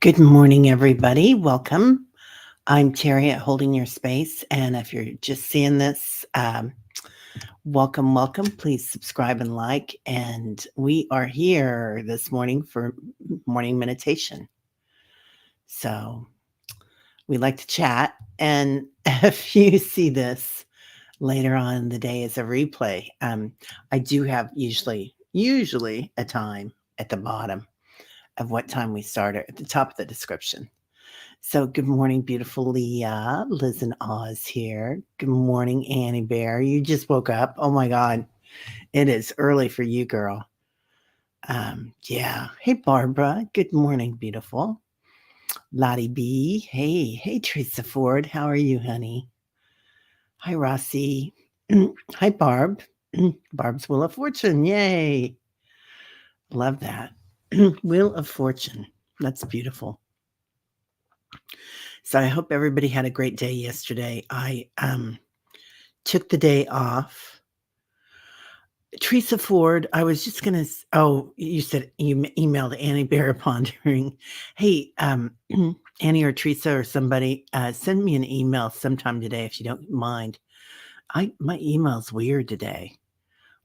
Good morning, everybody. Welcome. I'm Terry at Holding Your Space. And if you're just seeing this, welcome, welcome. Please subscribe and like. And we are here this morning for morning meditation. So we like to chat. And if you see this later on in the day as a replay, I do have usually a time at the bottom of what time we start at the top of the description. So, good morning, beautiful Leah. Liz and Oz here. Good morning, Annie Bear. You just woke up. Oh my God. It is early for you, girl. Yeah. Hey, Barbara. Good morning, beautiful. Lottie B. Hey, Teresa Ford. How are you, honey? Hi, Rossi. Hi, Barb. Barb's Wheel of Fortune. Yay. Love that. Wheel of Fortune. That's beautiful. So I hope everybody had a great day yesterday. I took the day off. Teresa Ford, I was just gonna. You said you emailed Annie Bear pondering. Hey, Annie or Teresa or somebody, send me an email sometime today if you don't mind. My email's weird today.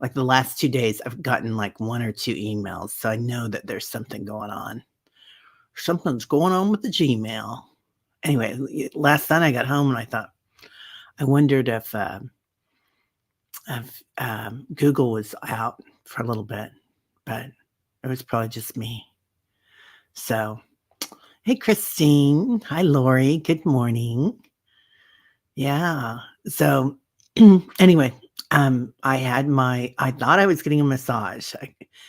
Like the last 2 days, I've gotten like 1 or 2 emails, so I know that there's something going on. Something's going on with the Gmail. Anyway, last night I got home and I thought, I wondered if Google was out for a little bit, but it was probably just me. So, hey, Christine. Hi, Lori. Good morning. Yeah. So, anyway, I thought I was getting a massage.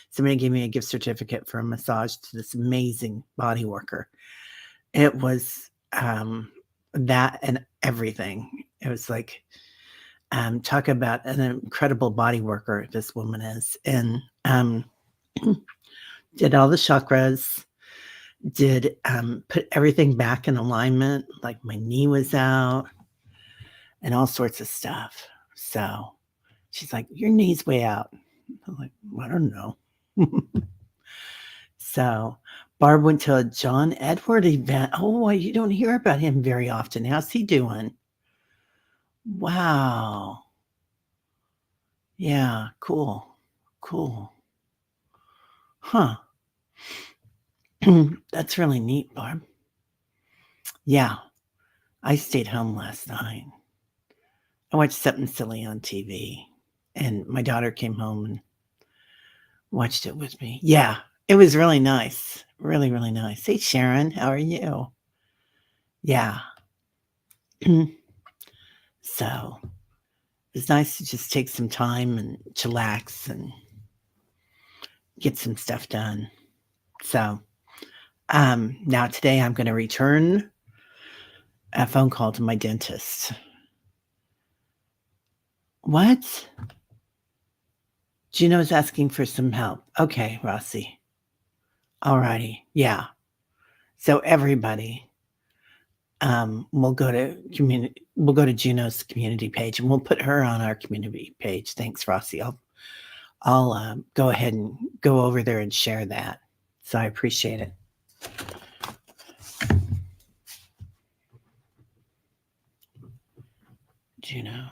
Somebody gave me a gift certificate for a massage to this amazing body worker. It was that and everything. It was like, talk about an incredible body worker this woman is. And did all the chakras, did put everything back in alignment, like my knee was out and all sorts of stuff. So she's like, your knee's way out. I'm like, I don't know. So Barb went to a John Edward event. Oh, you don't hear about him very often. How's he doing? Wow. Yeah, cool. Huh. That's really neat, Barb. Yeah, I stayed home last night. I watched something silly on TV, and my daughter came home and watched it with me. Yeah, it was really nice. Really, really nice. Hey, Sharon, how are you? Yeah. So it's nice to just take some time and chillax and get some stuff done. So now today I'm going to return a phone call to my dentist. What? Gino's asking for some help. Okay, Rossi. All righty. Yeah. So everybody, we'll go to Juno's community page and we'll put her on our community page. Thanks, Rossi. I'll go ahead and go over there and share that. So I appreciate it. Juno.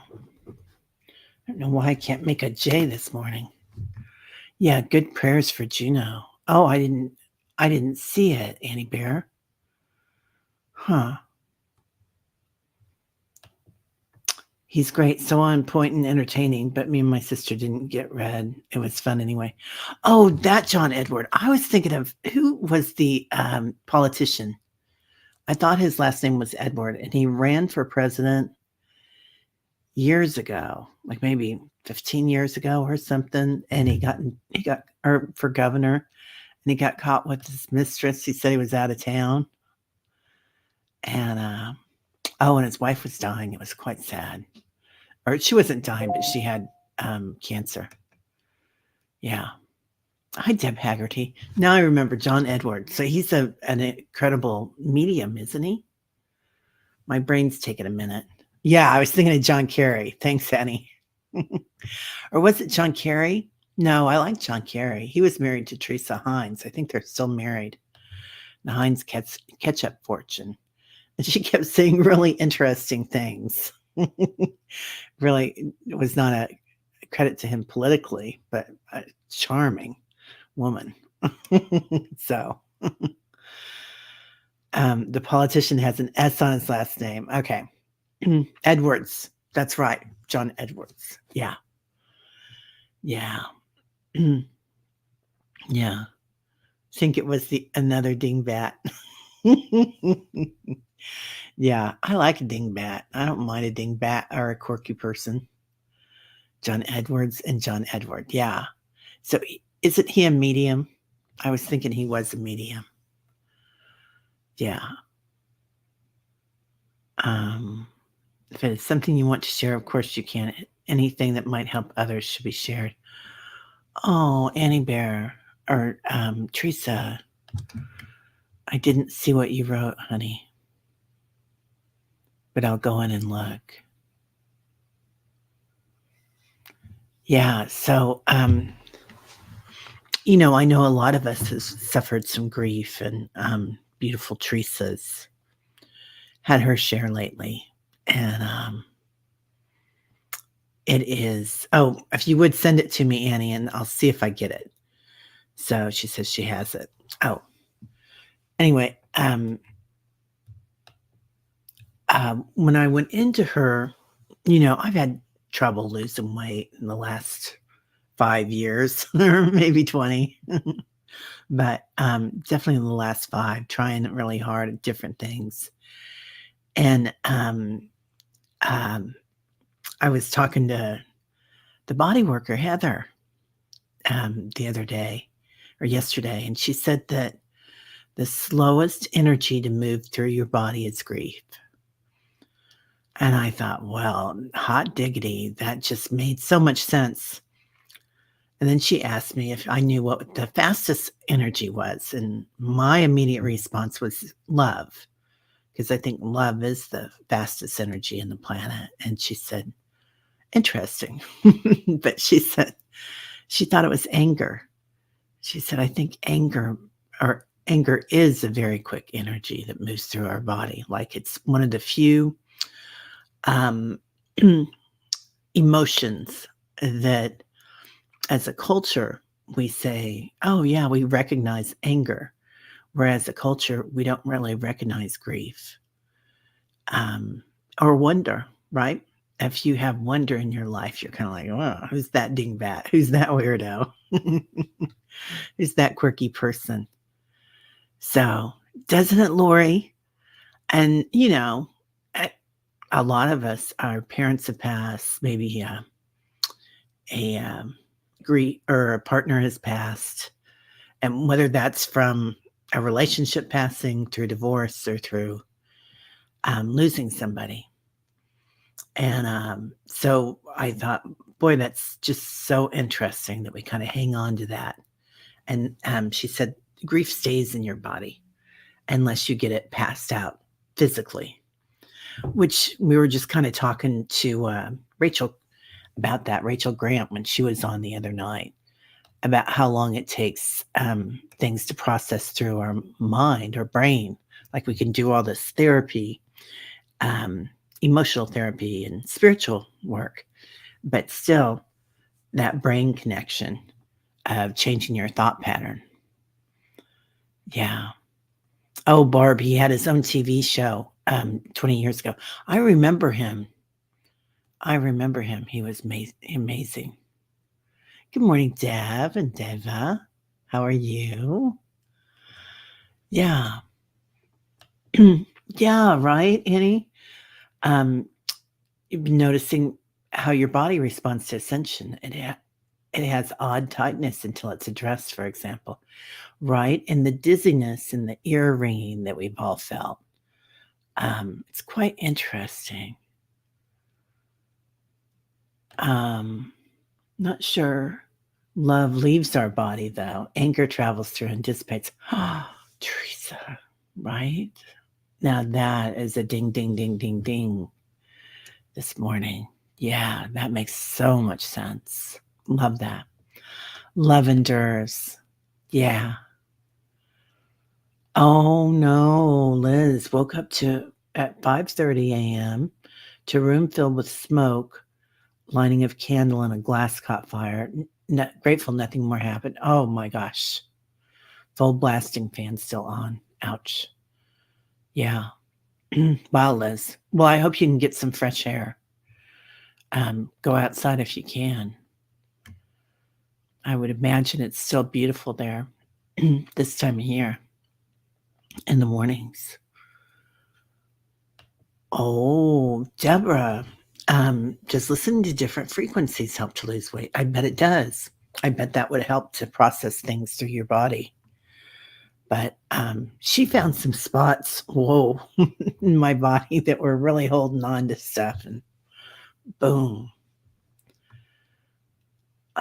I don't know why I can't make a J this morning. Yeah, good prayers for Juno. Oh, I didn't see it, Annie Bear. Huh. He's great, so on point and entertaining, but me and my sister didn't get read. It was fun anyway. Oh, that John Edward. I was thinking of who was the politician. I thought his last name was Edward, and he ran for president years ago, like maybe 15 years ago or something, and he got or for governor, and he got caught with his mistress. He said he was out of town. And and his wife was dying. It was quite sad. Or she wasn't dying, but she had cancer. Yeah. Hi, Deb Haggerty. Now I remember John Edward. So he's an incredible medium, isn't he? My brain's taking a minute. Yeah, I was thinking of John Kerry. Thanks, Annie. Or was it John Kerry? No, I like John Kerry. He was married to Teresa Hines. I think they're still married. the Heinz ketchup fortune. And she kept saying really interesting things. Really, it was not a credit to him politically, but a charming woman. So, the politician has an S on his last name. Okay. Edwards. That's right. John Edwards. Yeah. Yeah. Yeah. Think it was another dingbat. Yeah, I like a dingbat. I don't mind a dingbat or a quirky person. John Edwards and John Edward. Yeah. So isn't he a medium? I was thinking he was a medium. Yeah. If it's something you want to share, of course you can. Anything that might help others should be shared. Oh, Annie Bear or Teresa. I didn't see what you wrote, honey. But I'll go in and look. Yeah, so I know a lot of us has suffered some grief, and beautiful Teresa's had her share lately. And it is, oh, if you would send it to me, Annie, and I'll see if I get it. So she says she has it. Oh, anyway, when I went into her, I've had trouble losing weight in the last 5 years or maybe 20. But definitely in the last 5, trying really hard at different things. And I was talking to the body worker, Heather, the other day or yesterday, and she said that the slowest energy to move through your body is grief. And I thought, well, hot diggity, that just made so much sense. And then she asked me if I knew what the fastest energy was. And my immediate response was love, because I think love is the fastest energy in the planet. And she said, interesting. But she said, she thought it was anger. She said, I think anger is a very quick energy that moves through our body. Like it's one of the few emotions that as a culture, we say, oh, yeah, we recognize anger. Whereas a culture, we don't really recognize grief or wonder, right? If you have wonder in your life, you're kind of like, oh, who's that dingbat? Who's that weirdo? Who's that quirky person? So, doesn't it, Lori? And, a lot of us, our parents have passed, maybe grief or a partner has passed, and whether that's from a relationship passing, through divorce, or through losing somebody. And so I thought, boy, that's just so interesting that we kind of hang on to that. And she said, grief stays in your body unless you get it passed out physically, which we were just kind of talking to Rachel about that, Rachel Grant, when she was on the other night, about how long it takes things to process through our mind or brain. Like we can do all this therapy, emotional therapy and spiritual work, but still that brain connection of changing your thought pattern. Yeah. Oh, Barb, he had his own TV show 20 years ago. I remember him. He was amazing. Good morning, Dev and Deva. How are you? Yeah. Yeah, right, Annie? You've been noticing how your body responds to ascension. It has odd tightness until it's addressed, for example, right? And the dizziness and the ear ringing that we've all felt. It's quite interesting. Not sure. Love leaves our body, though. Anger travels through and dissipates. Teresa, right? Now that is a ding, ding, ding, ding, ding this morning. Yeah, that makes so much sense. Love that. Love endures. Yeah. Oh no, Liz woke up to at 5:30 a.m. to a room filled with smoke, lighting of candle and a glass caught fire. Grateful nothing more happened. Oh my gosh. Full blasting fan still on. Ouch. Yeah. Wow, Liz. Well, I hope you can get some fresh air. Go outside if you can. I would imagine it's still beautiful there this time of year in the mornings. Oh, Deborah, does listening to different frequencies help to lose weight? I bet it does. I bet that would help to process things through your body. But she found some spots, whoa, in my body that were really holding on to stuff, and boom.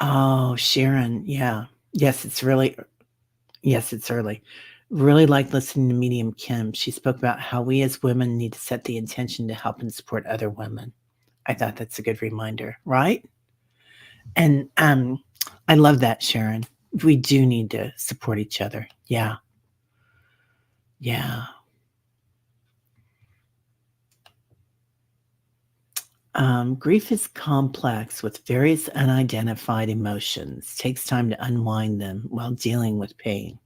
Oh, Sharon, yeah. Yes, it's really, yes, it's early. Really like listening to Medium Kim. She spoke about how we as women need to set the intention to help and support other women. I thought that's a good reminder, right? And I love that, Sharon. We do need to support each other. Yeah. Yeah. Grief is complex with various unidentified emotions. Takes time to unwind them while dealing with pain.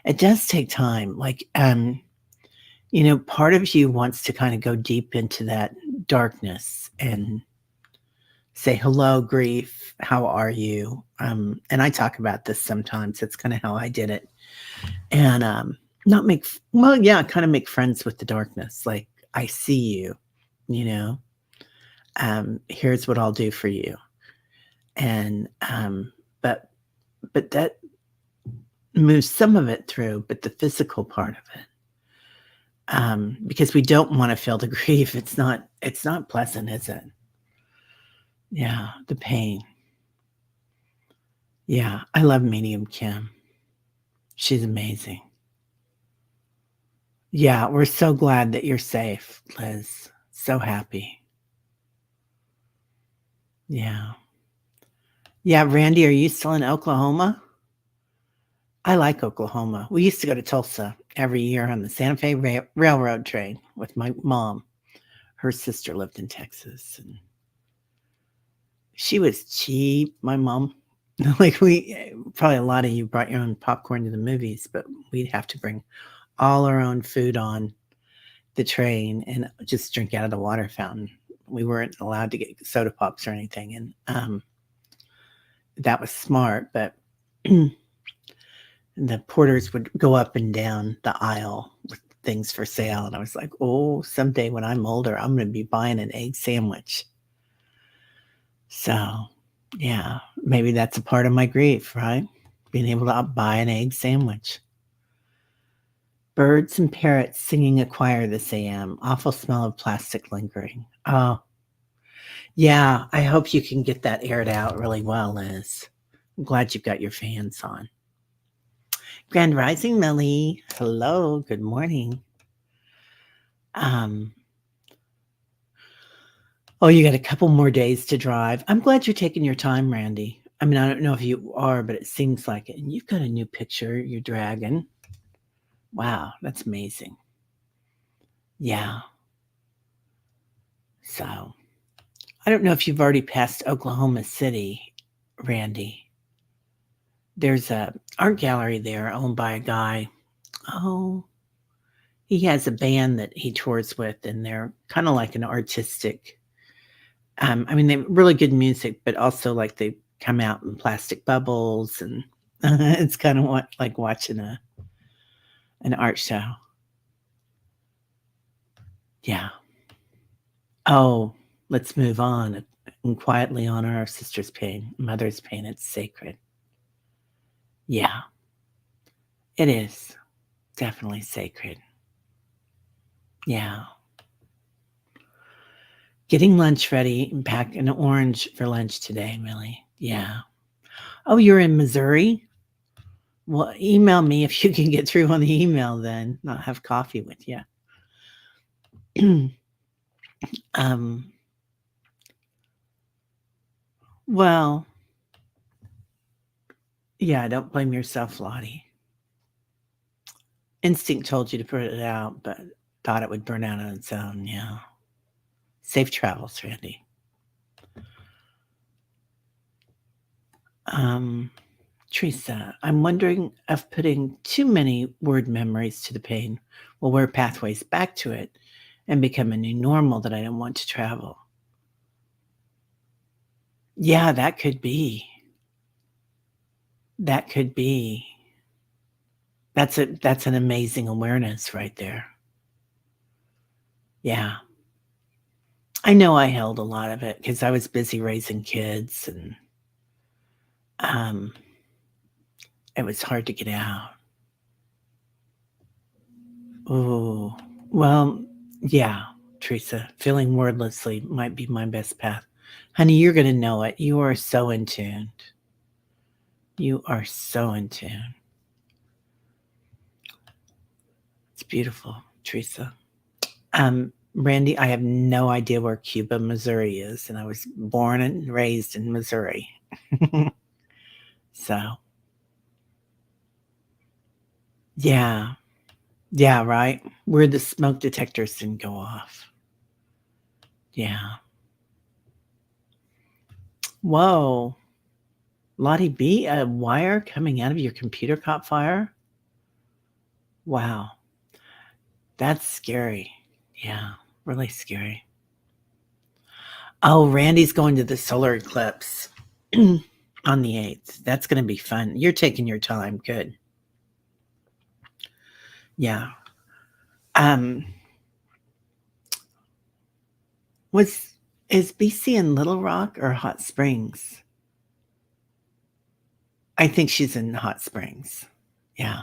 It does take time. Part of you wants to kind of go deep into that darkness and say, hello, grief. How are you? And I talk about this sometimes. It's kind of how I did it. And not make, well, yeah, kind of make friends with the darkness. Like, I see you, you know, here's what I'll do for you. And, but, but that moves some of it through, but the physical part of it, because we don't want to feel the grief. It's not pleasant, is it? Yeah, the pain. Yeah, I love Medium Kim. She's amazing. Yeah, we're so glad that you're safe, Liz. So happy. Yeah. Yeah, Randy, are you still in Oklahoma? I like Oklahoma. We used to go to Tulsa every year on the Santa Fe Railroad train with my mom. Her sister lived in Texas, and she was cheap. My mom, like probably a lot of you brought your own popcorn to the movies, but we'd have to bring all our own food on the train and just drink out of the water fountain. We weren't allowed to get soda pops or anything, and that was smart. But the porters would go up and down the aisle with things for sale, and I was like, "Oh, someday when I'm older, I'm going to be buying an egg sandwich." So, yeah, maybe that's a part of my grief, right? Being able to buy an egg sandwich. Birds and parrots singing a choir this AM. Awful smell of plastic lingering. Oh, yeah. I hope you can get that aired out really well, Liz. I'm glad you've got your fans on. Grand Rising, Millie. Hello. Good morning. Um, oh, you got a couple more days to drive. I'm glad you're taking your time, Randy. I mean, I don't know if you are, but it seems like it. And you've got a new picture, your dragon. Wow, that's amazing. Yeah. So I don't know if you've already passed Oklahoma City, Randy. There's a art gallery there owned by a guy. Oh, he has a band that he tours with, and they're kind of like an artistic. I mean, they have really good music, but also like they come out in plastic bubbles, and it's kind of like watching an art show. Yeah. Oh, let's move on and quietly honor our sister's pain, mother's pain. It's sacred. Yeah, it is definitely sacred. Yeah. Getting lunch ready and pack an orange for lunch today, Millie. Yeah. Oh, you're in Missouri? Well, email me if you can get through on the email then. I'll have coffee with you. um, well, yeah, don't blame yourself, Lottie. Instinct told you to put it out, but thought it would burn out on its own. Yeah. Safe travels, Randy. Um, Teresa, I'm wondering if putting too many word memories to the pain will wear pathways back to it and become a new normal that I don't want to travel. Yeah, that could be. That could be. That's an amazing awareness right there. Yeah. I know I held a lot of it because I was busy raising kids and um it was hard to get out. Oh, well, yeah, Teresa, feeling wordlessly might be my best path. Honey, you're going to know it. You are so in tune. You are so in tune. It's beautiful, Teresa. Randy, I have no idea where Cuba, Missouri is, and I was born and raised in Missouri. So, yeah. Yeah, right? Where the smoke detectors didn't go off. Yeah. Whoa. Lottie B, a wire coming out of your computer caught fire? Wow. That's scary. Yeah, really scary. Oh, Randy's going to the solar eclipse on the 8th. That's going to be fun. You're taking your time. Good. Yeah. Um, was is BC in Little Rock or Hot Springs? I think she's in Hot Springs. Yeah.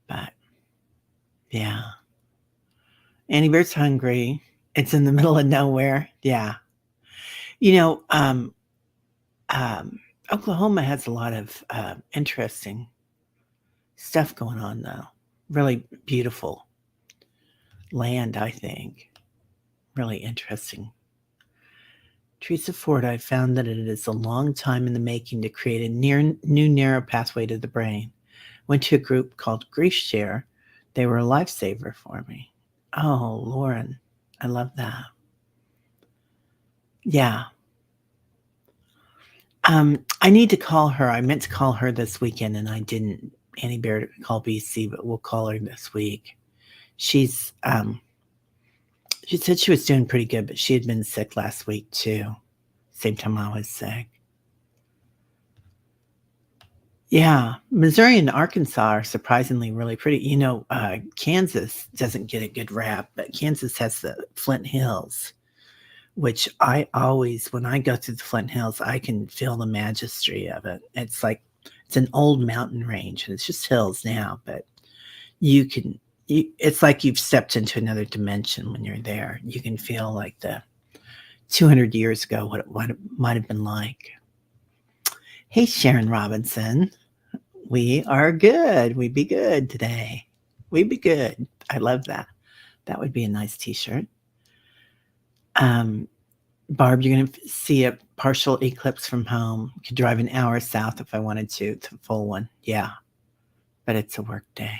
But yeah. Annie Bear's hungry. It's in the middle of nowhere. Yeah. You know, um, Oklahoma has a lot of interesting stuff going on, though. Really beautiful land, I think. Really interesting. Teresa Ford, I found that it is a long time in the making to create a new narrow pathway to the brain. Went to a group called Grief Share. They were a lifesaver for me. Oh, Lauren, I love that. Yeah. I need to call her. I meant to call her this weekend and I didn't. Annie Bear to call BC, but we'll call her this week. She's she said she was doing pretty good, but she had been sick last week too. Same time I was sick. Yeah, Missouri and Arkansas are surprisingly really pretty. You know, Kansas doesn't get a good rap, but Kansas has the Flint Hills, which I always, when I go through the Flint Hills, I can feel the majesty of it. It's like it's an old mountain range, and it's just hills now, but you can. It's like you've stepped into another dimension when you're there. You can feel like the 200 years ago what it might have been like. Hey, Sharon Robinson. We are good. We be good today. We be good. I love that. That would be a nice t-shirt. Um, Barb, you're going to see a partial eclipse from home. Could drive an hour south if I wanted to full one. Yeah, but it's a work day.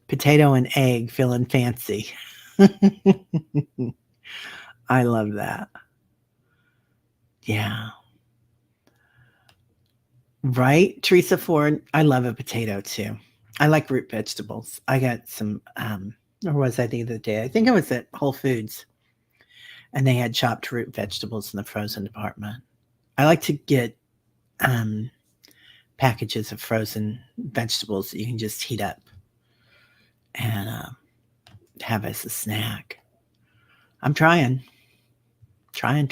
Potato and egg feeling fancy. I love that. Yeah. Right, Teresa Ford? I love a potato too. I like root vegetables. I got some, where was I the other day? I think I was at Whole Foods, and they had chopped root vegetables in the frozen department. I like to get packages of frozen vegetables that you can just heat up and have as a snack. I'm trying. Trying.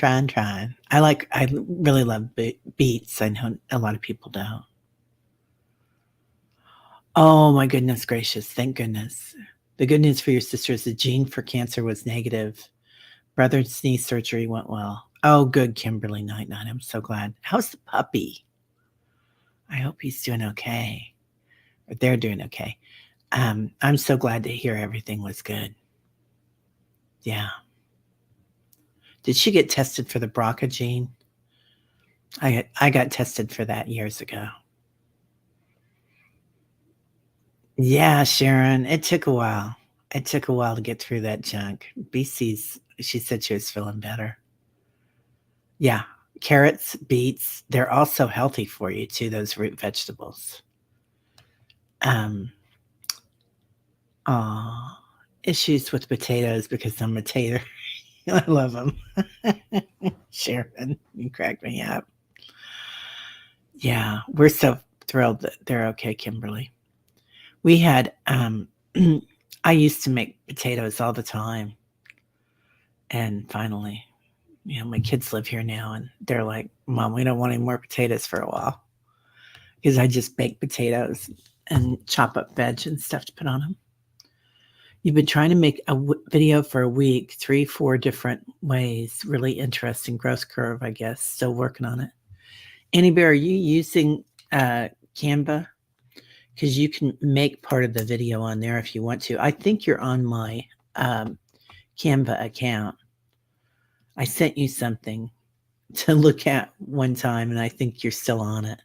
I really love beets. I know a lot of people don't. Oh my goodness gracious. Thank goodness. The good news for your sister is the gene for cancer was negative. Brother's knee surgery went well. Oh, good, Kimberly Night Night. I'm so glad. How's the puppy? I hope he's doing okay. Or they're doing okay. I'm so glad to hear everything was good. Yeah. Did she get tested for the BRCA gene? I got tested for that years ago. Yeah, Sharon, it took a while. It took a while to get through that junk. BC's she said she was feeling better. Yeah, carrots, beets, they're also healthy for you too, those root vegetables. Um, aw, issues with potatoes because I'm a tater. I love them. Sharon, you crack me up. Yeah, we're so thrilled that they're okay, Kimberly. We had, I used to make potatoes all the time, and finally, my kids live here now, and they're like, "Mom, we don't want any more potatoes for a while," because I just bake potatoes and chop up veg and stuff to put on them. You've been trying to make a video for a week, 3, 4 different ways. Really interesting growth curve, I guess. Still working on it. Annie Bear, are you using Canva? Because you can make part of the video on there if you want to. I think you're on my Canva account. I sent you something to look at one time, and I think you're still on it.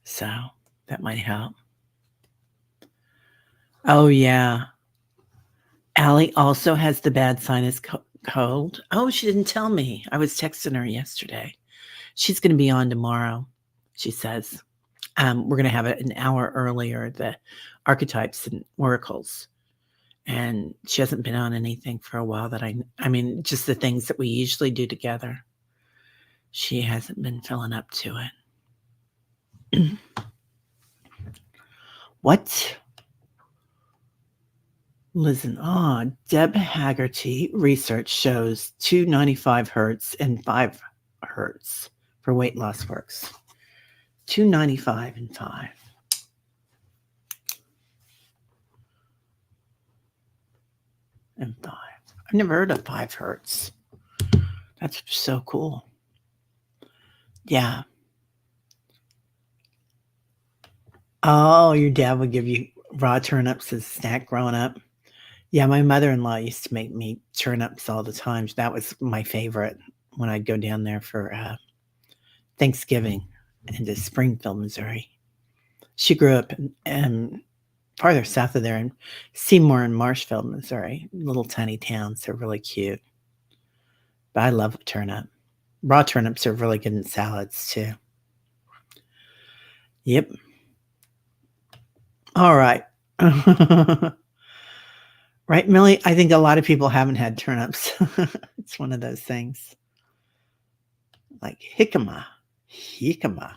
So that might help. Oh, yeah. Allie also has the bad sinus cold. Oh, she didn't tell me. I was texting her yesterday. She's going to be on tomorrow, she says. We're going to have it an hour earlier, the archetypes and oracles. And she hasn't been on anything for a while that I mean, just the things that we usually do together. She hasn't been filling up to it. What? Listen, Deb Haggerty research shows 295 hertz and 5 hertz for weight loss works. 295 and 5. And 5. I've never heard of 5 hertz. That's so cool. Yeah. Oh, your dad would give you raw turnips as a snack growing up? Yeah, my mother-in-law used to make me turnips all the time. That was my favorite when I'd go down there for Thanksgiving into Springfield, Missouri. She grew up in farther south of there in Seymour and Marshfield, Missouri. Little tiny towns. They're really cute. But I love a turnip. Raw turnips are really good in salads too. Yep. All right. Right, Millie? I think a lot of people haven't had turnips. It's one of those things. Like jicama. Jicama.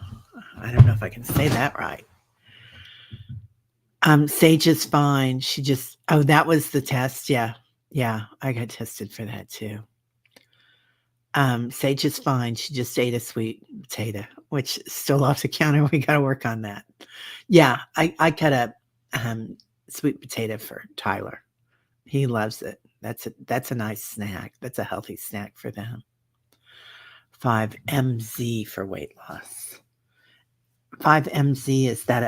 I don't know if I can say that right. Sage is fine. She just that was the test. Yeah. Yeah, I got tested for that too. Sage is fine. She just ate a sweet potato, which is still off the counter. We got to work on that. Yeah, I cut a sweet potato for Tyler. He loves it. That's a nice snack. That's a healthy snack for them. 5MZ for weight loss. 5MZ, is that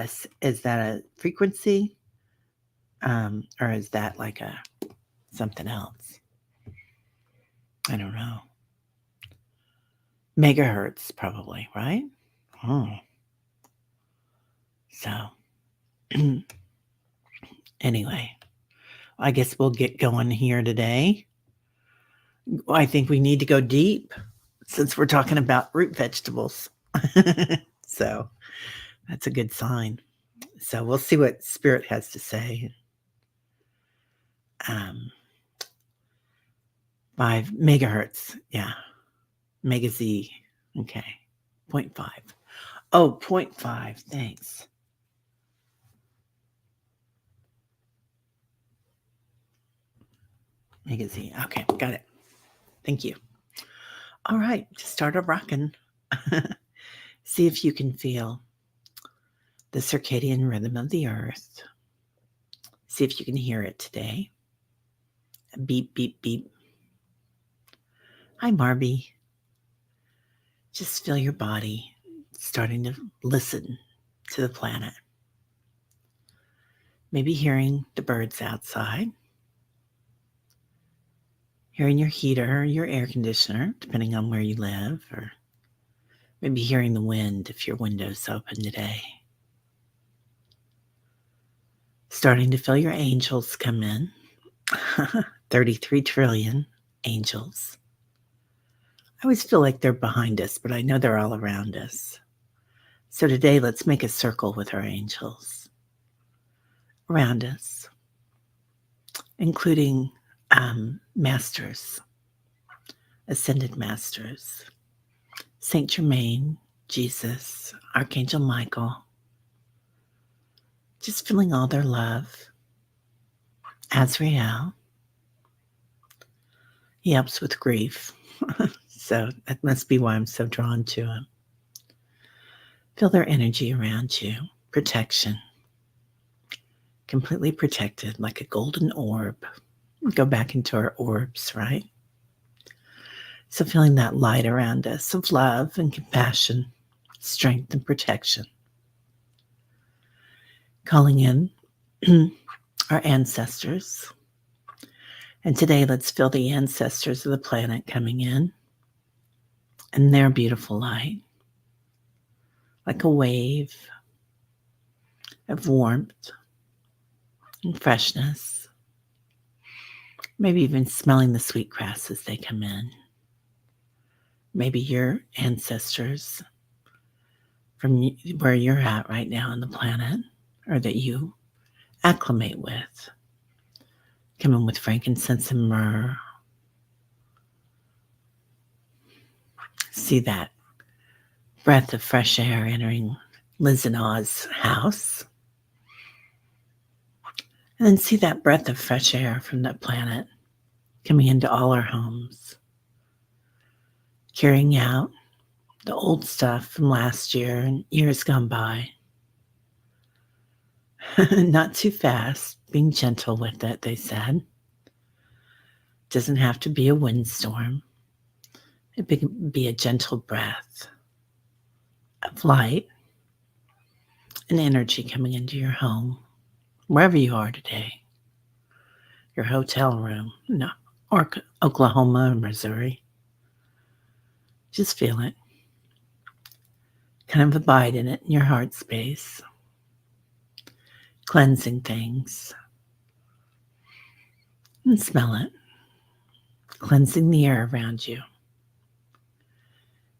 a frequency? Or is that like a something else? I don't know. Megahertz, probably, right? Oh. So, anyway, I guess we'll get going here today. I think we need to go deep since we're talking about root vegetables. So, that's a good sign. So, we'll see what Spirit has to say. 5 megahertz. Yeah. Mega Z. Okay. 0.5. Oh, 0.5. Thanks. Mega Z. Okay. Got it. Thank you. All right. Start a rockin'. See if you can feel the circadian rhythm of the earth. See if you can hear it today. Beep, beep, beep. Hi, Marby. Just feel your body starting to listen to the planet. Maybe hearing the birds outside. Hearing your heater or your air conditioner, depending on where you live, or Maybe hearing the wind if your window's open today. Starting to feel your angels come in. 33 trillion angels. I always feel like they're behind us, but I know they're all around us. So today, let's make a circle with our angels around us, including masters, ascended masters, Saint Germain, Jesus, Archangel Michael. Just feeling all their love. Azrael. He helps with grief. So that must be why I'm so drawn to him. Feel their energy around you. Protection. Completely protected like a golden orb. Go back into our orbs, right? So feeling that light around us of love and compassion, strength and protection. Calling in our ancestors. And today, let's feel the ancestors of the planet coming in and their beautiful light, like a wave of warmth and freshness. Maybe even smelling the sweet grass as they come in. Maybe your ancestors from where you're at right now on the planet, or that you acclimate with, come in with frankincense and myrrh. See that breath of fresh air entering Liz and Oz house. And then see that breath of fresh air from the planet coming into all our homes, carrying out the old stuff from last year and years gone by. Not too fast, being gentle with it, they said. Doesn't have to be a windstorm. It can be a gentle breath of light and energy coming into your home, wherever you are today. Your hotel room, no, or Oklahoma or Missouri. Just feel it. Kind of abide in it in your heart space. Cleansing things. And smell it. Cleansing the air around you.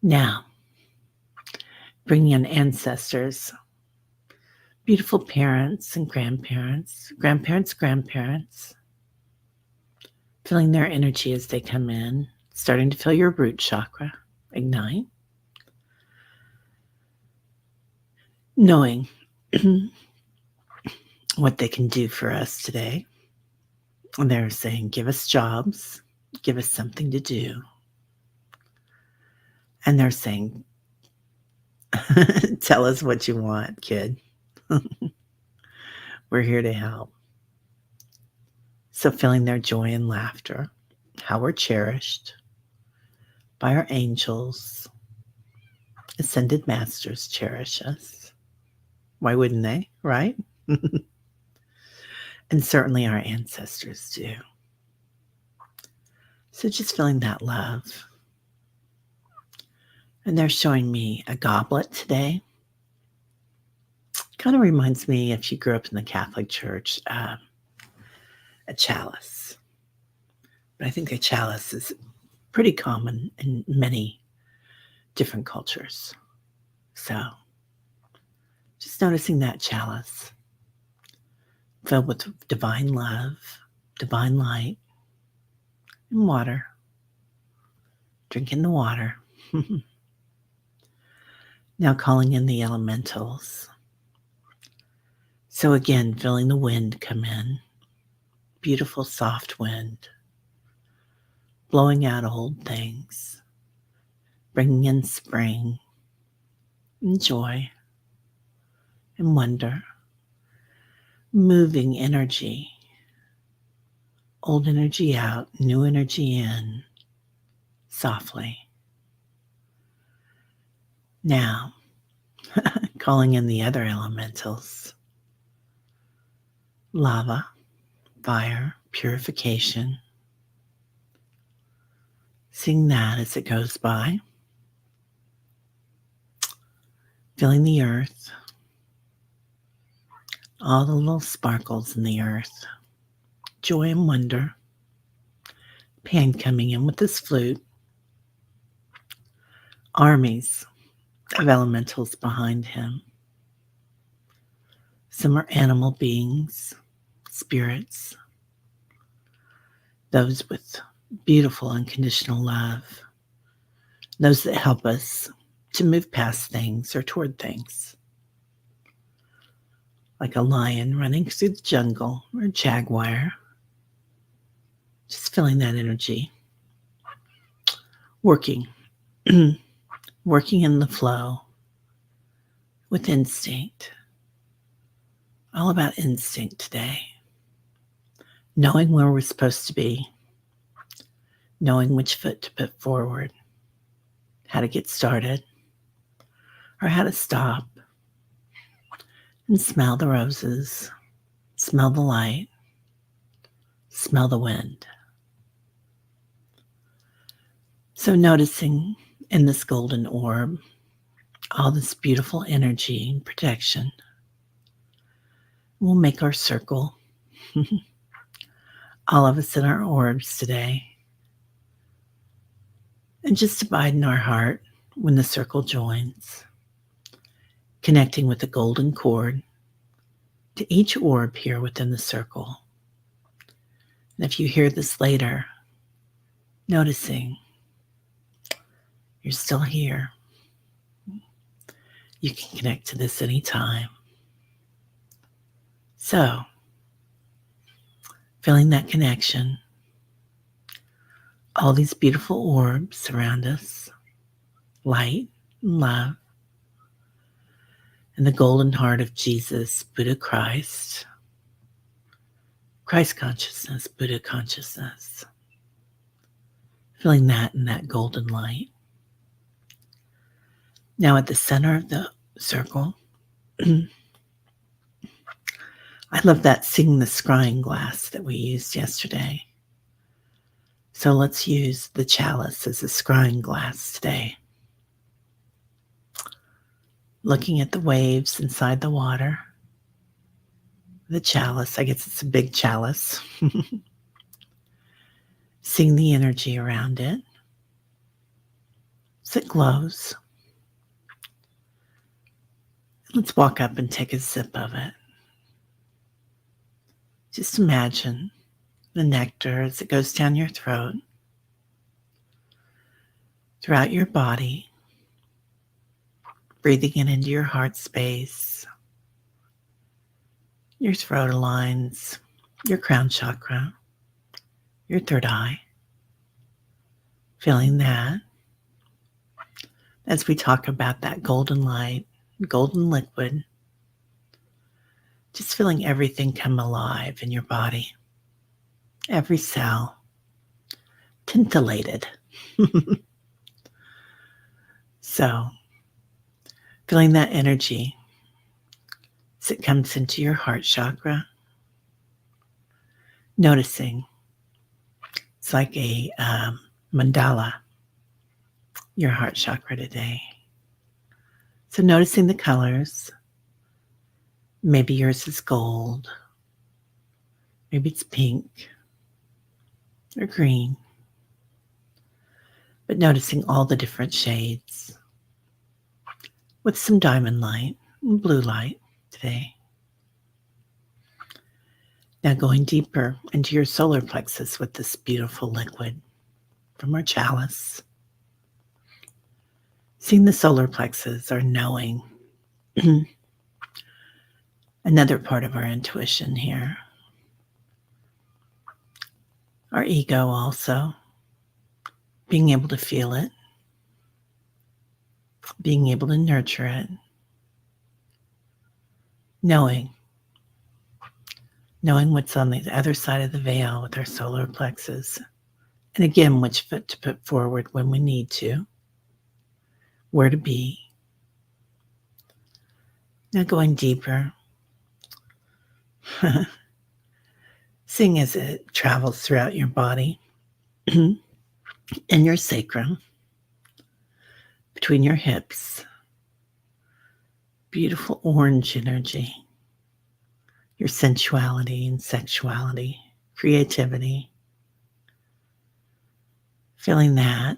Now, bringing in ancestors, beautiful parents and grandparents, grandparents. Feeling their energy as they come in. Starting to feel your root chakra ignite. Knowing what they can do for us today. And they're saying, give us jobs, give us something to do. And they're saying, tell us what you want, kid. We're here to help. So feeling their joy and laughter, how we're cherished by our angels. Ascended masters cherish us. Why wouldn't they, right? And certainly our ancestors do. So just feeling that love. And they're showing me a goblet today. Kind of reminds me, if you grew up in the Catholic Church, a chalice. But I think a chalice is pretty common in many different cultures. So just noticing that chalice filled with divine love, divine light, and water. Drinking the water. Now calling in the elementals. So again, feeling the wind come in. Beautiful soft wind. Blowing out old things. Bringing in spring and joy and wonder. Moving energy. Old energy out, new energy in. Softly. Now, calling in the other elementals. Lava, fire, purification. Seeing that as it goes by. feeling the earth, all the little sparkles in the earth, joy and wonder. Pan coming in with his flute, armies of elementals behind him. Some are animal beings, spirits, those with beautiful unconditional love, those that help us to move past things or toward things. Like a lion running through the jungle or a jaguar. Just feeling that energy. Working. Working in the flow with instinct. All about instinct today. Knowing where we're supposed to be. Knowing which foot to put forward. How to get started. Or how to stop. And smell the roses. Smell the light. Smell the wind. So noticing in this golden orb all this beautiful energy and protection. We'll make our circle. All of us in our orbs today. And just abide in our heart when the circle joins. Connecting with the golden cord to each orb here within the circle. And if you hear this later, noticing you're still here. You can connect to this anytime. So, feeling that connection, all these beautiful orbs around us, light and love, and the golden heart of Jesus, Buddha Christ, Christ consciousness, Buddha consciousness, feeling that in that golden light. Now at the center of the circle, I love that seeing the scrying glass that we used yesterday. So let's use the chalice as a scrying glass today. Looking at the waves inside the water. The chalice, I guess it's a big chalice. Seeing the energy around it. As it glows. Let's walk up and take a sip of it. Just imagine the nectar as it goes down your throat, throughout your body, breathing it into your heart space, your throat aligns, your crown chakra, your third eye. Feeling that as we talk about that golden light, golden liquid, just feeling everything come alive in your body. Every cell tintillated. So, feeling that energy as it comes into your heart chakra. Noticing it's like a mandala, your heart chakra today. So noticing the colors. Maybe yours is gold. Maybe it's pink or green. But noticing all the different shades with some diamond light and blue light today. Now going deeper into your solar plexus with this beautiful liquid from our chalice. Seeing the solar plexus or knowing. Another part of our intuition here. Our ego also. Being able to feel it. Being able to nurture it. Knowing what's on the other side of the veil with our solar plexus. And again, which foot to put forward when we need to. Where to be. Now going deeper. Seeing as it travels throughout your body. In your sacrum. Between your hips. beautiful orange energy, your sensuality and sexuality, creativity. Feeling that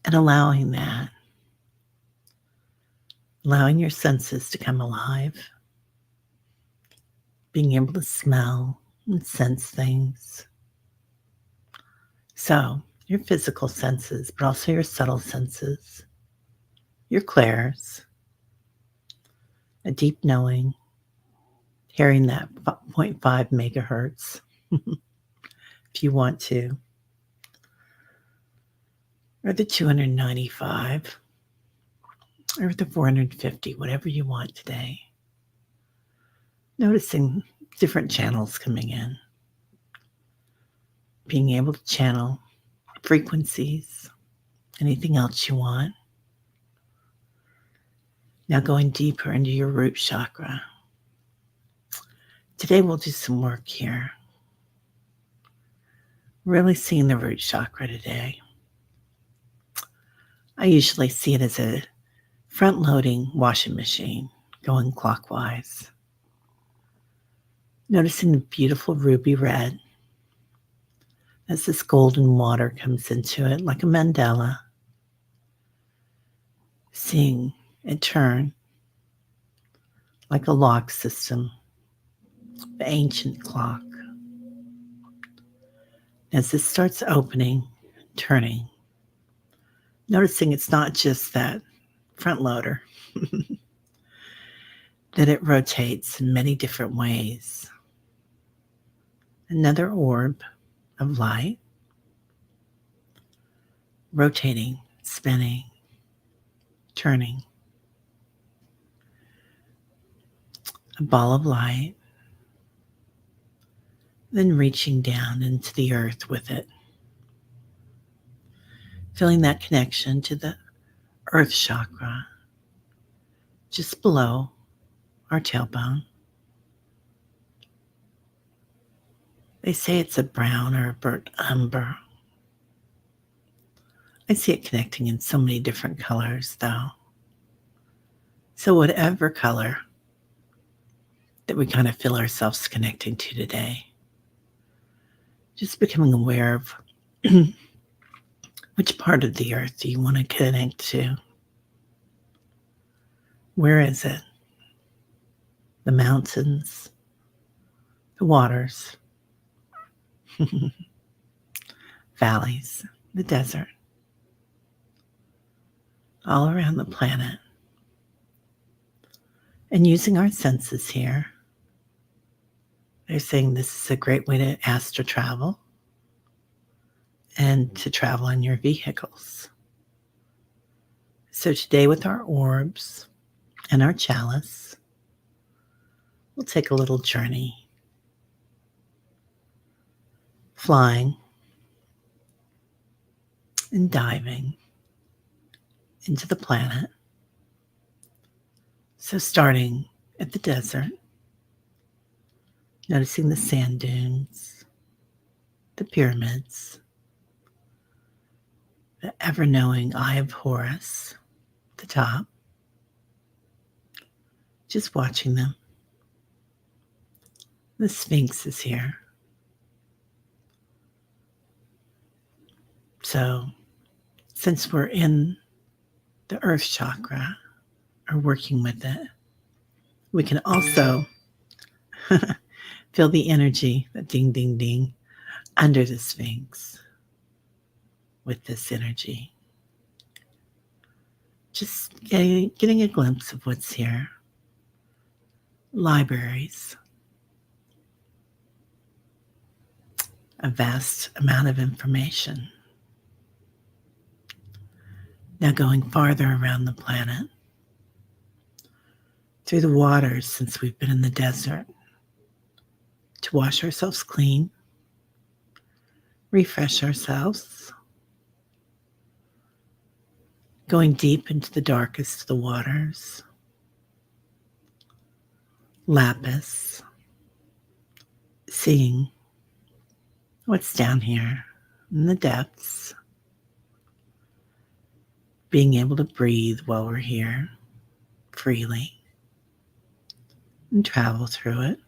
and allowing that, allowing your senses to come alive, being able to smell and sense things. So, your physical senses, but also your subtle senses, your clairs, a deep knowing, hearing that 0.5 megahertz if you want to, or the 295, or the 450, whatever you want today. Noticing different channels coming in, being able to channel frequencies, anything else you want. Now going deeper into your root chakra. Today we'll do some work here. Really seeing the root chakra today. I usually see it as a front-loading washing machine going clockwise. Noticing the beautiful ruby red as this golden water comes into it like a mandala. Seeing it turn like a lock system, the ancient clock. As this starts opening, turning, noticing it's not just that front loader, that it rotates in many different ways. Another orb of light, rotating, spinning, turning. A ball of light, then reaching down into the earth with it. Feeling that connection to the earth chakra, just below our tailbone. They say it's a brown or a burnt umber. I see it connecting in so many different colors, though. So whatever color that we kind of feel ourselves connecting to today, just becoming aware of which part of the earth do you want to connect to? Where is it? The mountains, the waters, valleys, the desert, all around the planet. And using our senses here, they're saying this is a great way to astral travel and to travel in your vehicles. So today with our orbs and our chalice, we'll take a little journey, flying and diving into the planet. So starting at the desert, noticing the sand dunes, the pyramids, the ever-knowing Eye of Horus, the top, just watching them. The Sphinx is here. So since we're in the earth chakra, or working with it, we can also feel the energy, the ding, ding, ding, under the Sphinx with this energy. Just getting a glimpse of what's here. Libraries. A vast amount of information. Now going farther around the planet, through the waters since we've been in the desert, to wash ourselves clean, refresh ourselves, going deep into the darkest of the waters, lapis, seeing what's down here in the depths, being able to breathe while we're here, freely and travel through it.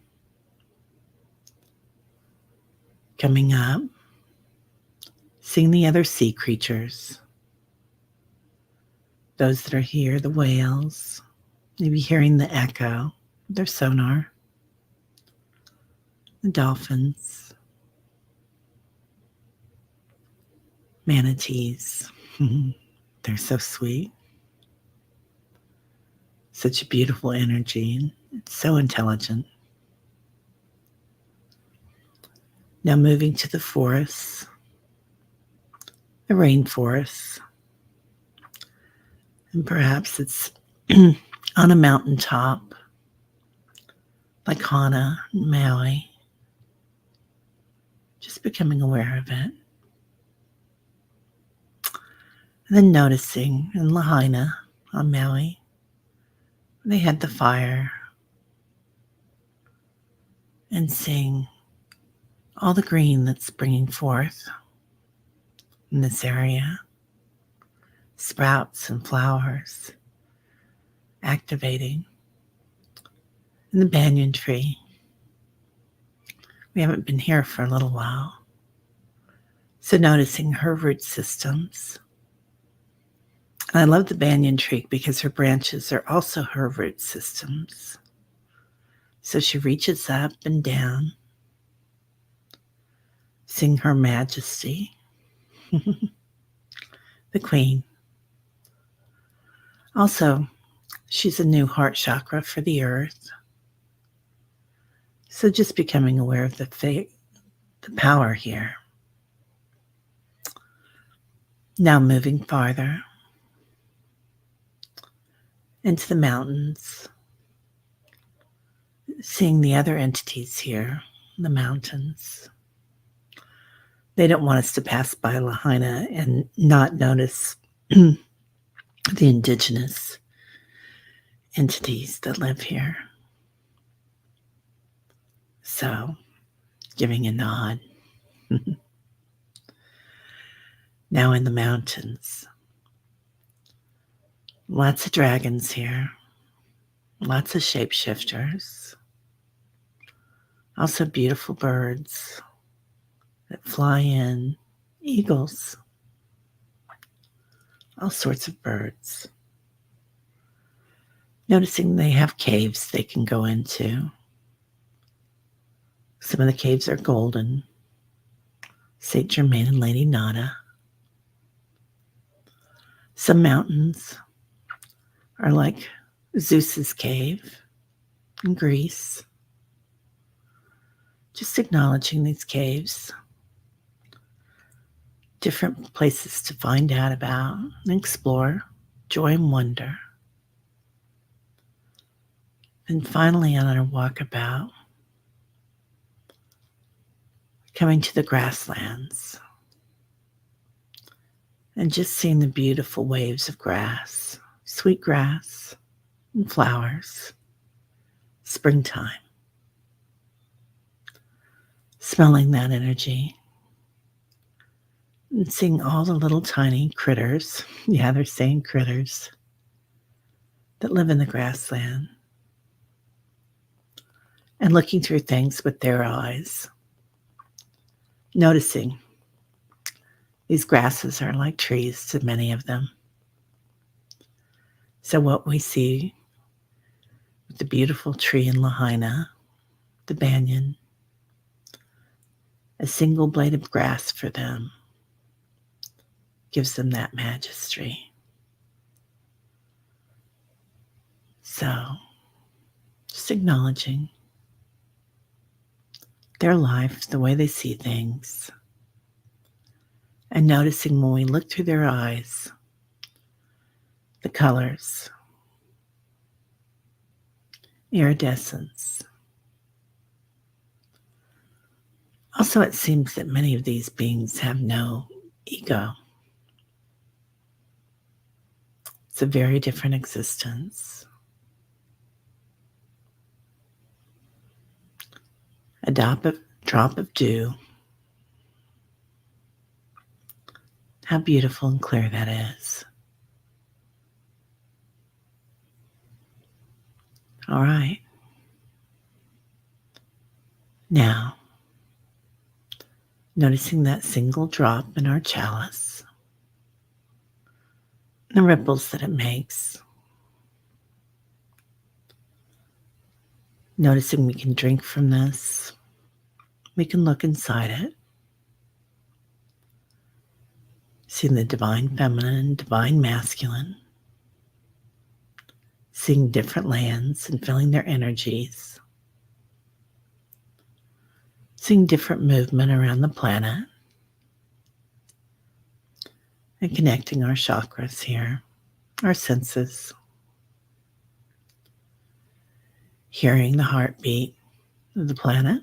Coming up, seeing the other sea creatures, those that are here, the whales, maybe hearing the echo of their sonar, the dolphins, manatees. They're so sweet. Such a beautiful energy, and it's so intelligent. Now moving to the forests, the rainforests, and perhaps it's on a mountaintop like Hana, Maui, just becoming aware of it. And then noticing in Lahaina on Maui, they had the fire, and seeing all the green that's springing forth in this area, sprouts and flowers activating. And the banyan tree, we haven't been here for a little while, so noticing her root systems. And I love the banyan tree because her branches are also her root systems. So she reaches up and down, seeing her majesty, the queen. Also, she's a new heart chakra for the earth. So just becoming aware of the power here. Now moving farther into the mountains, seeing the other entities here, the mountains. They don't want us to pass by Lahaina and not notice the indigenous entities that live here. So, giving a nod. Now in the mountains, lots of dragons here, lots of shapeshifters, also beautiful birds that fly in, eagles, all sorts of birds. Noticing they have caves they can go into. Some of the caves are golden. Saint Germain and Lady Nada. Some mountains are like Zeus's cave in Greece. Just acknowledging these caves. Different places to find out about and explore. Joy and wonder. And finally on our walkabout, coming to the grasslands and just seeing the beautiful waves of grass, sweet grass and flowers, springtime. Smelling that energy and seeing all the little tiny critters, yeah, they're saying critters, that live in the grassland, and looking through things with their eyes, noticing these grasses are like trees to many of them. So what we see with the beautiful tree in Lahaina, the banyan, a single blade of grass for them, gives them that majesty. So just acknowledging their life, the way they see things, and noticing when we look through their eyes, the colors, iridescence. Also, it seems that many of these beings have no ego. It's a very different existence. A drop of dew. How beautiful and clear that is. All right. Now, noticing that single drop in our chalice, the ripples that it makes. Noticing we can drink from this. We can look inside it. Seeing the divine feminine, divine masculine. Seeing different lands and feeling their energies. Seeing different movement around the planet. And connecting our chakras here, our senses. Hearing the heartbeat of the planet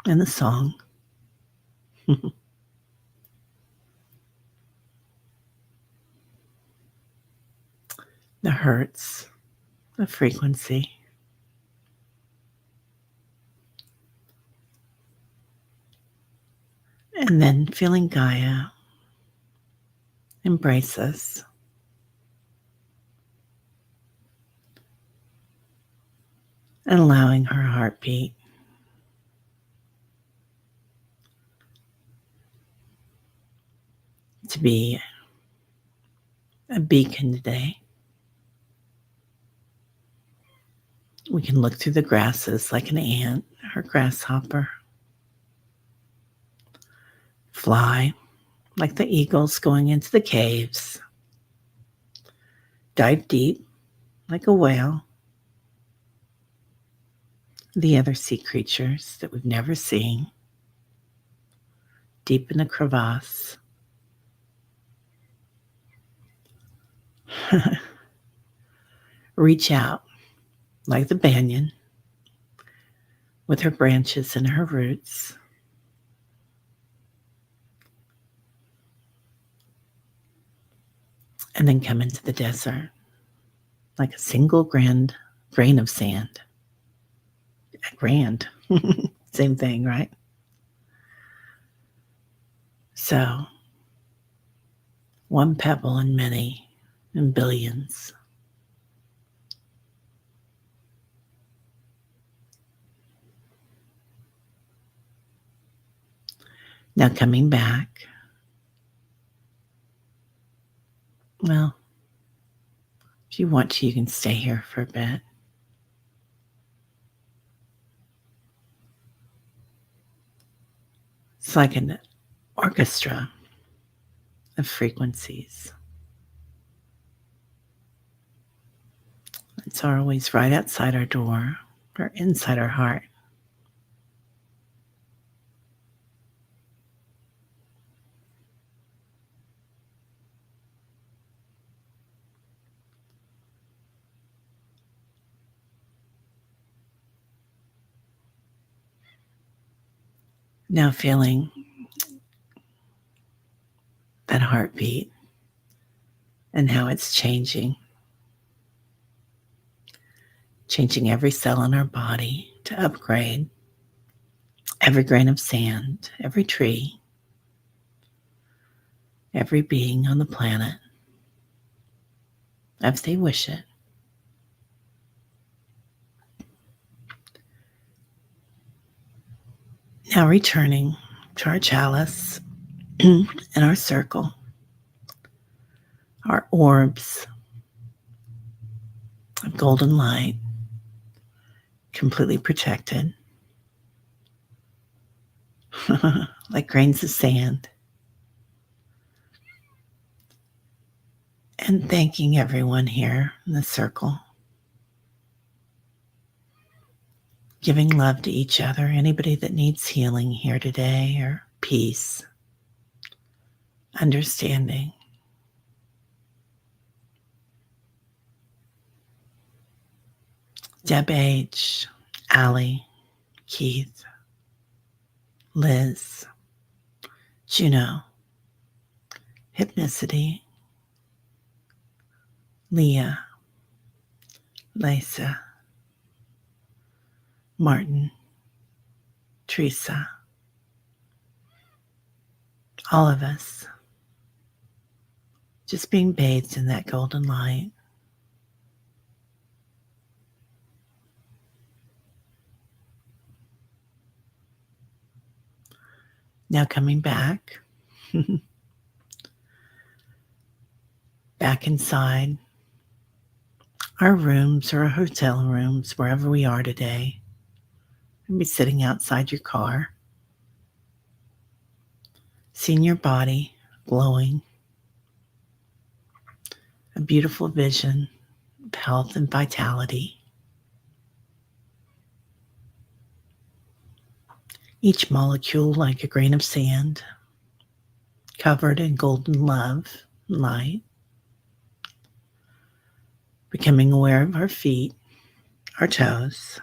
and the song. The hertz, the frequency. And then feeling Gaia embrace us. And allowing her heartbeat to be a beacon today. We can look through the grasses like an ant or grasshopper. Fly like the eagles going into the caves. Dive deep like a whale. The other sea creatures that we've never seen. Deep in the crevasse. Reach out like the banyan with her branches and her roots. And then come into the desert like a single grain of sand. Grand. Same thing, right? So, one pebble in many, in billions. Now coming back. Well, if you want to, you can stay here for a bit. It's like an orchestra of frequencies. It's always right outside our door or inside our heart. Now feeling that heartbeat and how it's changing every cell in our body to upgrade every grain of sand, every tree, every being on the planet, as they wish it. Now returning to our chalice and our circle, our orbs of golden light, completely protected, like grains of sand. And thanking everyone here in the circle. Giving love to each other, anybody that needs healing here today, or peace, understanding. Deb H., Allie, Keith, Liz, Juno, Hypnicity, Leah, Lisa, Martin, Teresa, all of us just being bathed in that golden light. Now coming back, back inside our rooms or our hotel rooms, wherever we are today. Maybe sitting outside your car, seeing your body glowing, a beautiful vision of health and vitality. Each molecule like a grain of sand, covered in golden love and light. Becoming aware of our feet, our toes,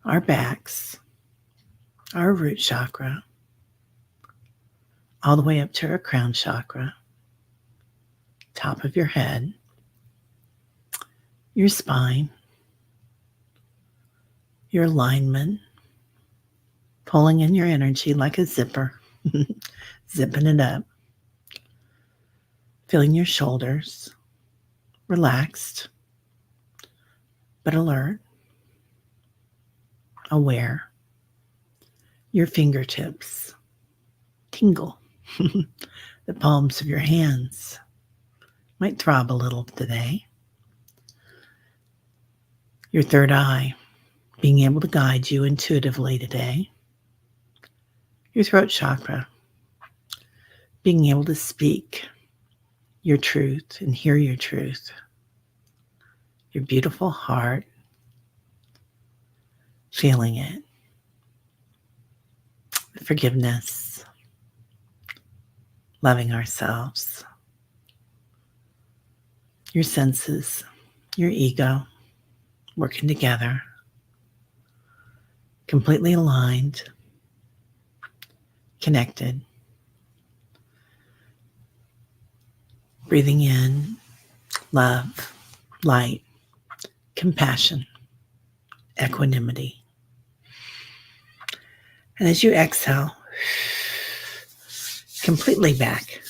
our backs, our root chakra, all the way up to our crown chakra, top of your head, your spine, your alignment, pulling in your energy like a zipper, zipping it up, feeling your shoulders relaxed but alert, aware, your fingertips tingle, the palms of your hands might throb a little today. Your third eye being able to guide you intuitively today. Your throat chakra being able to speak your truth and hear your truth. Your beautiful heart feeling it. Forgiveness, loving ourselves. Your senses, your ego working together, completely aligned, connected. Breathing in love, light, compassion, equanimity. And as you exhale, completely back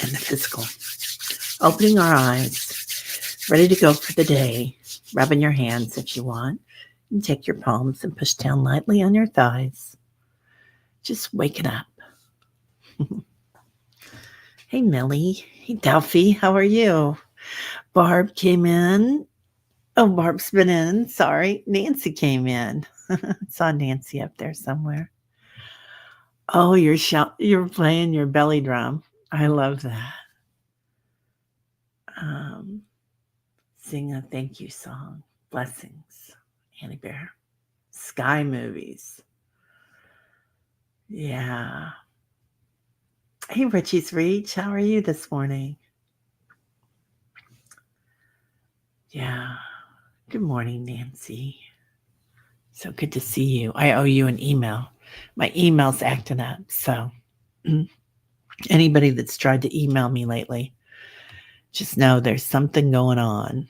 in the physical, opening our eyes, ready to go for the day, rubbing your hands if you want, and take your palms and push down lightly on your thighs. Just waking up. Hey, Millie. Hey, Duffy. How are you? Barb came in. Oh, Barb's been in. Sorry. Nancy came in. I saw Nancy up there somewhere. Oh, you're playing your belly drum. I love that. Sing a thank you song. Blessings, Annie Bear. Sky movies. Yeah. Hey, Richie's Reach. How are you this morning? Yeah. Good morning, Nancy. So good to see you. I owe you an email. My email's acting up. So anybody that's tried to email me lately, just know there's something going on.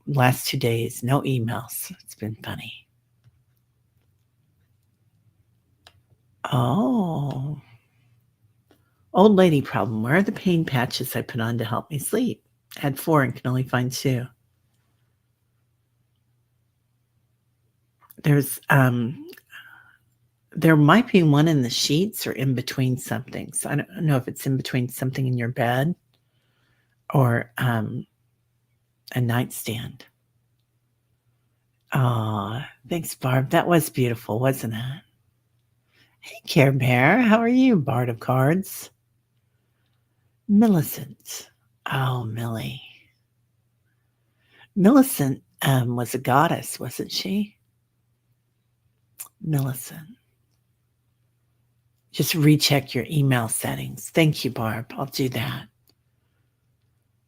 Last 2 days, no emails. It's been funny. Oh. Old lady problem. Where are the pain patches I put on to help me sleep? I had 4 and can only find 2. There might be one in the sheets or in between something. So I don't know if it's in between something in your bed or a nightstand. Oh, thanks, Barb. That was beautiful, wasn't it? Hey, Care Bear. How are you, Bard of Cards? Millicent. Oh, Millie. Millicent was a goddess, wasn't she? Millicent. Just recheck your email settings. Thank you, Barb. I'll do that.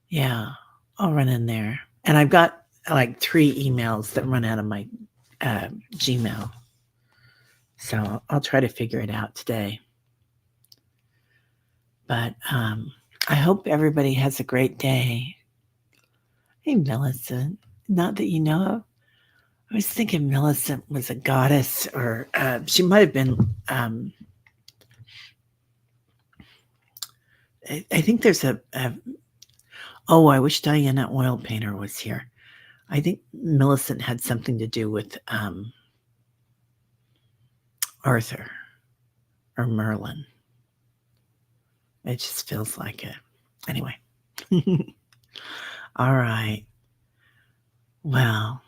Yeah, I'll run in there. And I've got like 3 emails that run out of my Gmail. So I'll try to figure it out today. But I hope everybody has a great day. Hey, Millicent. Not that you know of. I was thinking Millicent was a goddess, or she might have been. I think there's oh, I wish Diana Oil Painter was here. I think Millicent had something to do with Arthur. or Merlin. It just feels like it. Anyway. All right. Well,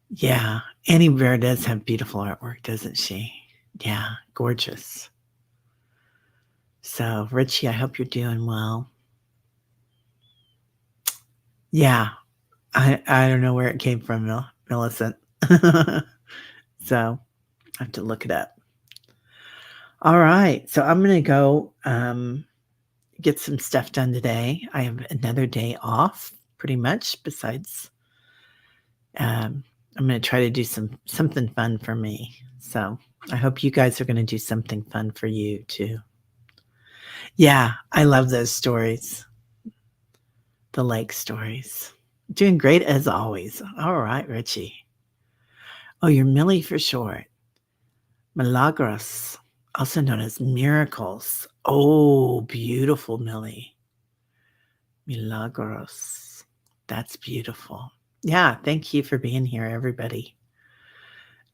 yeah. Annie Bear does have beautiful artwork, doesn't she? Yeah, gorgeous. So, Richie, I hope you're doing well. Yeah, I don't know where it came from, Millicent. So, I have to look it up. All right, so I'm gonna go get some stuff done today. I have another day off, pretty much. Besides, I'm gonna try to do something fun for me. So I hope you guys are gonna do something fun for you too. Yeah, I love those stories. The lake stories. Doing great as always. All right, Richie. Oh, you're Millie for short. Milagros, also known as miracles. Oh, beautiful, Millie. Milagros. That's beautiful. Yeah, thank you for being here, everybody.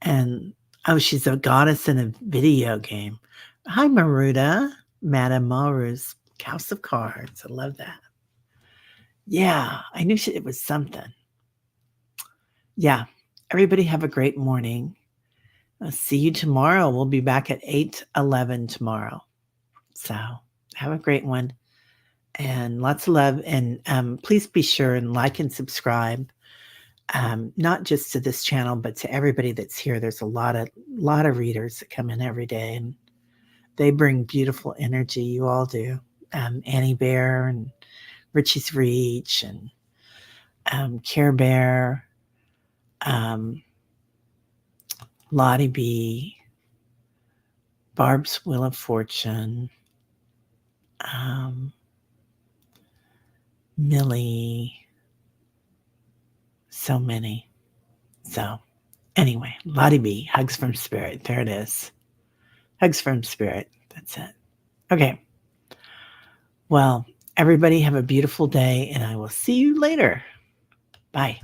And oh, she's a goddess in a video game. Hi, Maruda. Madame Maru's House of Cards. I love that. Yeah, I knew it was something. Yeah, everybody have a great morning. I'll see you tomorrow. We'll be back at 8:11 tomorrow. So have a great one and lots of love. And please be sure and like and subscribe, not just to this channel, but to everybody that's here. There's a lot of readers that come in every day, and they bring beautiful energy. You all do. Annie Bear and Richie's Reach and Care Bear, Lottie B, Barb's Wheel of Fortune, Millie, so many. So anyway, Lottie B, Hugs from Spirit. There it is. Hugs from Spirit. That's it. Okay. Well, everybody have a beautiful day, and I will see you later. Bye.